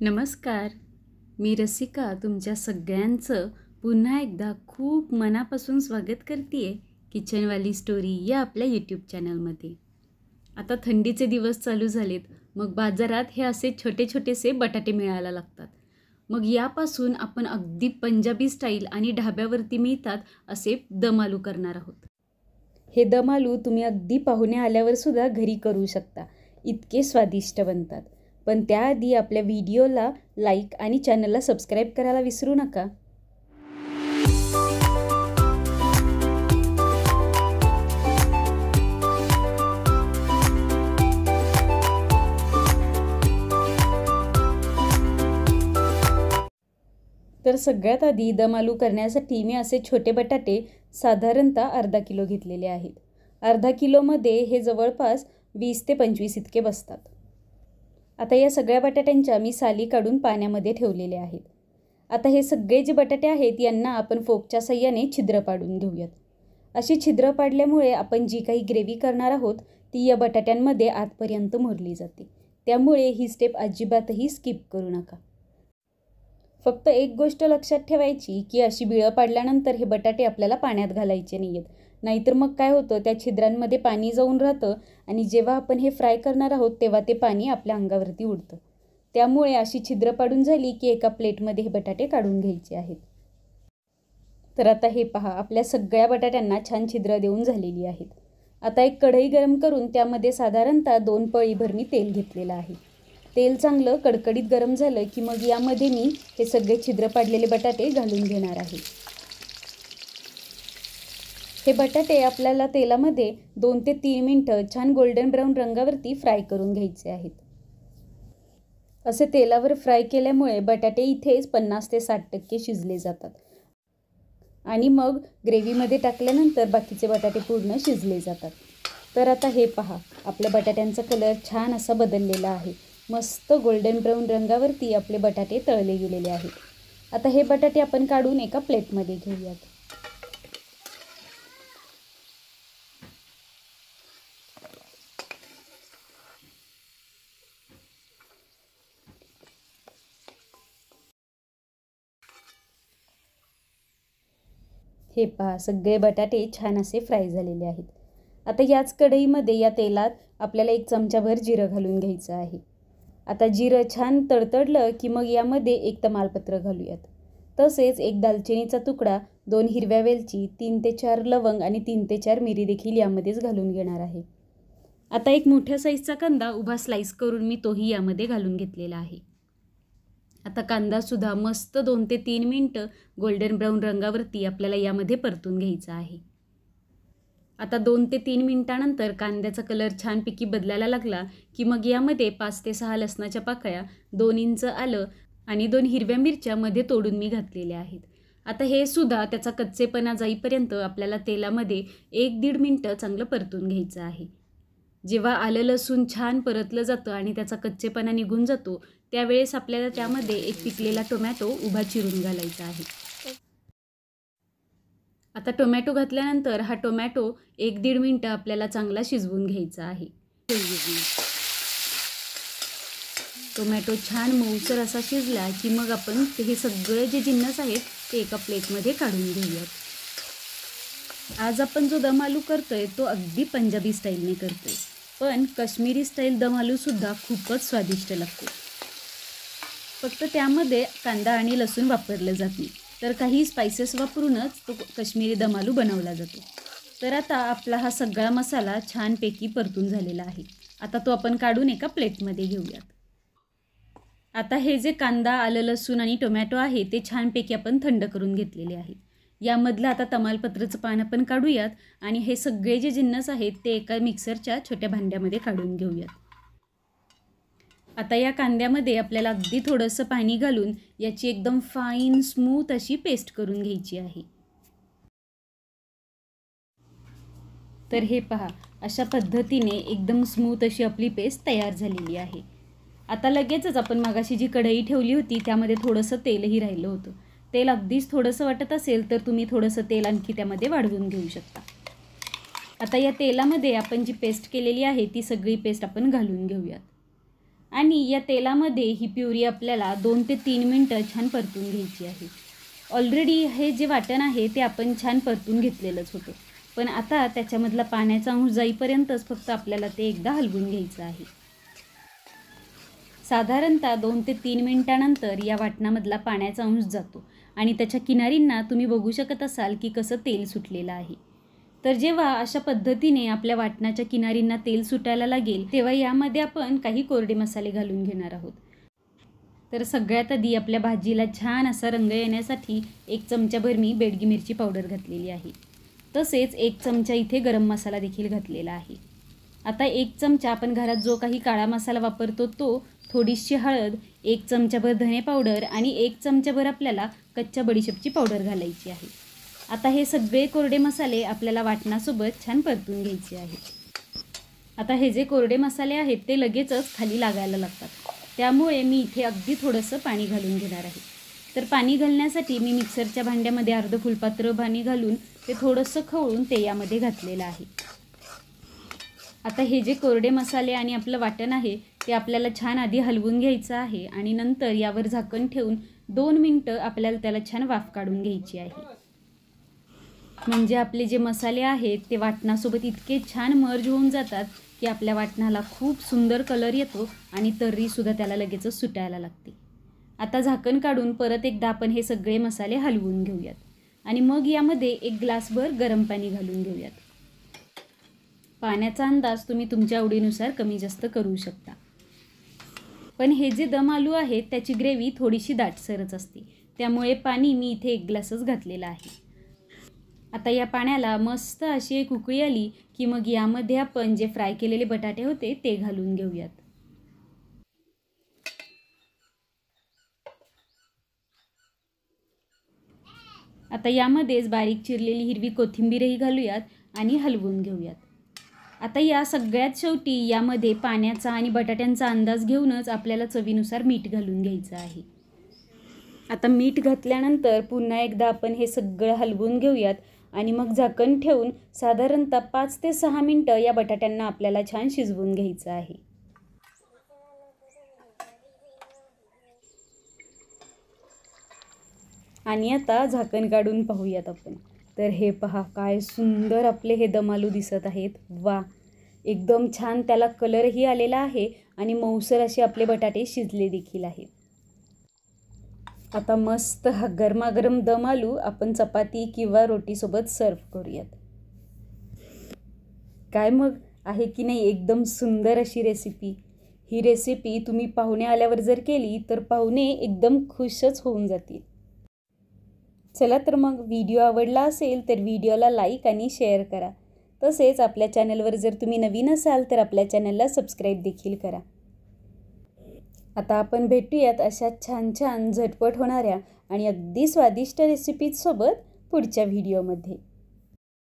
नमस्कार. मी रसिका तुमच्या सगळ्यांचं पुन्हा एकदा खूप मनापासून स्वागत करते आहे किचनवाली स्टोरी या आपल्या यूट्यूब चॅनलमध्ये. आता थंडीचे दिवस चालू झालेत, मग बाजारात हे असे छोटे छोटेसे बटाटे मिळायला लागतात. मग यापासून आपण अगदी पंजाबी स्टाईल आणि ढाब्यावरती मिळतात असे दम आलू करणार आहोत. हे दम आलू तुम्ही अगदी पाहुणे आल्यावर सुद्धा घरी करू शकता, इतके स्वादिष्ट बनतात. पण त्याआधी आपल्या व्हिडिओला लाईक आणि चॅनलला सबस्क्राईब करायला विसरू नका. तर सगळ्यात आधी दम आलू करण्यासाठी मी असे छोटे बटाटे साधारणतः अर्धा किलो घेतलेले आहेत. अर्धा किलोमध्ये हे जवळपास 20 ते 25 इतके बसतात. आता या सगळ्या बटाट्यांच्या मी साली काढून पाण्यामध्ये ठेवलेले आहेत. आता हे सगळे जे बटाटे आहेत यांना आपण फोकच्या साह्याने छिद्र पाडून घेऊयात. अशी छिद्र पाडल्यामुळे आपण जी काही ग्रेव्ही करणार आहोत ती या बटाट्यांमध्ये आतपर्यंत मुरली जाते. त्यामुळे ही स्टेप अजिबातही स्किप करू नका. फक्त एक गोष्ट लक्षात ठेवायची की अशी बिळं पाडल्यानंतर हे बटाटे आपल्याला पाण्यात घालायचे नाही आहेत. नाहीतर मग काय होतं, त्या छिद्रांमध्ये पाणी जाऊन राहतं आणि जेव्हा आपण हे फ्राय करणार आहोत तेव्हा ते पाणी आपल्या अंगावरती उडतं. त्यामुळे अशी छिद्र पाडून झाली की एका प्लेटमध्ये हे बटाटे काढून घ्यायचे आहेत. तर आता हे पहा, आपल्या सगळ्या बटाट्यांना छान छिद्र देऊन झालेली आहेत. आता एक कढई गरम करून त्यामध्ये साधारणतः 2 पळीभर मी तेल घेतलेलं आहे. तेल चांगलं कडकडीत गरम झालं की मग यामध्ये मी हे सगळे छिद्र पाडलेले बटाटे घालून घेणार आहे. हे बटाटे आपल्याला तेलामध्ये 2 ते 3 मिनिटं छान गोल्डन ब्राऊन रंगावरती फ्राय करून घ्यायचे आहेत. असे तेलावर फ्राय केल्यामुळे बटाटे इथेच 50 ते 60% शिजले जातात आणि मग ग्रेव्हीमध्ये टाकल्यानंतर बाकीचे बटाटे पूर्ण शिजले जातात. तर आता हे पहा, आपल्या बटाट्यांचा कलर छान असा बदललेला आहे. मस्त गोल्डन ब्राऊन रंगावरती आपले बटाटे तळले गेलेले आहेत. आता हे बटाटे आपण काढून एका प्लेटमध्ये घेऊयात. हे पहा, सगळे बटाटे छान असे फ्राय झालेले आहेत. आता याच कढईमध्ये या तेलात आपल्याला 1 चमचाभर जिरं घालून घ्यायचं आहे. आता जिरं छान तडतडलं की मग यामध्ये 1 तमालपत्र घालूयात. तसेच 1 दालचिनीचा तुकडा, 2 हिरव्या वेलची, 3 ते 4 लवंग आणि 3 ते 4 मिरी देखील यामध्येच घालून घेणार आहे. आता एक मोठ्या साईजचा कांदा उभा स्लाइस करून मी तोही यामध्ये घालून घेतलेला आहे. आता कांदासुद्धा मस्त 2 ते 3 मिनिटं गोल्डन ब्राऊन रंगावरती आपल्याला यामध्ये परतून घ्यायचा आहे. आता 2 ते 3 मिनिटानंतर कांद्याचा कलर छानपैकी बदलायला लागला की मग यामध्ये 5 ते 6 लसणाच्या पाकळ्या, 2 इंच आलं आणि 2 हिरव्या मिरच्या मध्ये तोडून मी घातलेल्या आहेत. आता हे सुद्धा त्याचा कच्चेपणा जाईपर्यंत आपल्याला तेलामध्ये 1-1.5 मिनिटं चांगलं परतून घ्यायचं आहे. जेव्हा आलं लसूण छान परतलं जातं आणि त्याचा कच्चेपणा निघून जातो त्यावेळेस आपल्याला त्यामध्ये एक पिकलेला टोमॅटो उभा चिरून घालायचा आहे. आता टोमॅटो घातल्यानंतर हा टोमॅटो 1-1.5 मिनिटं आपल्याला चांगला शिजवून घ्यायचा आहे. टोमॅटो छान मऊसर असा शिजला की मग आपण हे सगळे जे जिन्नस आहेत ते एका प्लेटमध्ये काढून घेऊयात. आज आपण जो दम आलू करतोय तो अगदी पंजाबी स्टाईलने करतोय, पण काश्मीरी स्टाईल दम आलूसुद्धा खूपच स्वादिष्ट लागतो. फक्त त्यामध्ये कांदा आणि लसूण वापरलं जात नाही, तर काही स्पायसेस वापरूनच तो काश्मीरी दम आलू बनवला जातो. तर आता आपला हा सगळा मसाला छानपैकी परतून झालेला आहे. आता तो आपण काढून एका प्लेटमध्ये घेऊयात. आता हे जे कांदा, आलं, लसूण आणि टोमॅटो आहे ते छानपैकी आपण थंड करून घेतलेले आहे. यामधलं आता तमालपत्राचं पान आपण काढूयात आणि हे सगळे जे जिन्नस आहेत ते एका मिक्सरच्या छोट्या भांड्यामध्ये काढून घेऊयात. आता या कांद्यामध्ये आपल्याला अगदी थोडंसं पाणी घालून याची एकदम फाईन स्मूथ अशी पेस्ट करून घ्यायची आहे. तर हे पहा, अशा पद्धतीने एकदम स्मूथ अशी आपली पेस्ट तयार झालेली आहे. आता लगेचच आपण मगाशी जी कढई ठेवली होती त्यामध्ये थोडंसं तेलही राहिलं होतं. तेल अगदीच थोडंसं वाटत असेल तर तुम्ही थोडंसं तेल आणखी त्यामध्ये वाढवून घेऊ शकता. आता या तेलामध्ये आपण जी पेस्ट केलेली आहे ती सगळी पेस्ट आपण घालून घेऊयात आणि या तेलामध्ये ही प्युरी आपल्याला 2 ते 3 मिनटं छान परतून घ्यायची आहे. ऑलरेडी हे जे वाटण आहे ते आपण छान परतून घेतलेलंच होतं, पण आता त्याच्यामधला पाण्याचा अंश जाईपर्यंतच फक्त आपल्याला ते एकदा हलवून घ्यायचं आहे. साधारणतः 2 ते 3 मिनिटानंतर या वाटणामधला पाण्याचा अंश जातो आणि त्याच्या किनारींना तुम्ही बघू शकत असाल की कसं तेल सुटलेलं आहे. तर जेव्हा अशा पद्धतीने आपल्या वाटणाच्या किनारींना तेल सुटायला लागेल तेव्हा यामध्ये आपण काही कोरडे मसाले घालून घेणार आहोत. तर सगळ्यात आधी आपल्या भाजीला छान असा रंग येण्यासाठी 1 चमचाभर मी बेडगी मिरची पावडर घातलेली आहे. तसेच 1 चमचा इथे गरम मसाला देखील घातलेला आहे. आता 1 चमचा आपण घरात जो काही काळा मसाला वापरतो तो, थोडीशी हळद, 1 चमचाभर धने पावडर आणि 1 चमचाभर आपल्याला कच्च्या बडीशेपची पावडर घालायची आहे. आता हे सगळे कोरडे मसाले आपल्याला वाटणासोबत छान परतून घ्यायचे आहेत. आता हे जे कोरडे मसाले आहेत ते लगेचच खाली लागायला लागतात, त्यामुळे मी इथे अगदी थोडंसं पाणी घालून घेणार आहे. तर पाणी घालण्यासाठी मी मिक्सरच्या भांड्यामध्ये अर्ध फुलपात्र पाणी घालून ते थोडंसं खवळून ते यामध्ये घातलेलं आहे. आता हे जे कोरडे मसाले आणि आपलं वाटण आहे ते आपल्याला छान आधी हलवून घ्यायचं आहे आणि नंतर यावर झाकण ठेवून 2 मिनटं आपल्याला त्याला छान वाफ काढून घ्यायची आहे. म्हणजे आपले जे मसाले आहेत ते वाटणासोबत इतके छान मर्ज होऊन जातात की आपल्या वाटणाला खूप सुंदर कलर येतो आणि तर्रीसुद्धा त्याला लगेचच सुटायला लागते. आता झाकण काढून परत एकदा आपण हे सगळे मसाले हलवून घेऊयात आणि मग यामध्ये 1 ग्लासभर गरम पाणी घालून घेऊयात. पाण्याचा अंदाज तुम्ही तुमच्या आवडीनुसार कमी जास्त करू शकता, पण हे जे दम आलू आहेत त्याची ग्रेव्ही थोडीशी दाटसरच असते, त्यामुळे पाणी मी इथे 1 ग्लासच घातलेला आहे. आता या पाण्याला मस्त अशी एक उकळी आली की मग यामध्ये आपण जे फ्राय केलेले बटाटे होते ते घालून घेऊयात. आता यामध्येच बारीक चिरलेली हिरवी कोथिंबीरही घालूयात आणि हलवून घेऊयात. आता या सगळ्यात शेवटी यामध्ये पाण्याचा आणि बटाट्यांचा अंदाज घेऊनच आपल्याला चवीनुसार मीठ घालून घ्यायचं आहे. आता मीठ घातल्यानंतर पुन्हा एकदा आपण हे सगळं हलवून घेऊयात आणि मग झाकण ठेवून साधारणतः 5 ते 6 मिनटं या बटाट्यांना आपल्याला छान शिजवून घ्यायचं आहे. आणि आता झाकण काढून पाहूयात आपण. तर हे पहा काय सुंदर आपले हे दम आलू दिसत आहेत. वा, एकदम छान त्याला कलरही आलेला आहे आणि मऊसर असे आपले बटाटे शिजले देखील आहेत. आता मस्त हा गरमागरम दम आलू आपण चपाती किंवा रोटीसोबत सर्व करूयात. काय मग, आहे की नाही एकदम सुंदर अशी रेसिपी. ही रेसिपी तुम्ही पाहुणे आल्यावर जर केली तर पाहुणे एकदम खुशच होऊन जातील. चला तर मग, व्हिडिओ आवडला असेल तर व्हिडिओला लाईक आणि शेअर करा. तसेच आपल्या चॅनलवर जर तुम्ही नवीन असाल तर आपल्या चॅनलला सबस्क्राईब देखील करा. आता आपण भेटूयात अशा छान छान झटपट होणाऱ्या आणि अगदी स्वादिष्ट रेसिपीजसोबत पुढच्या व्हिडिओमध्ये.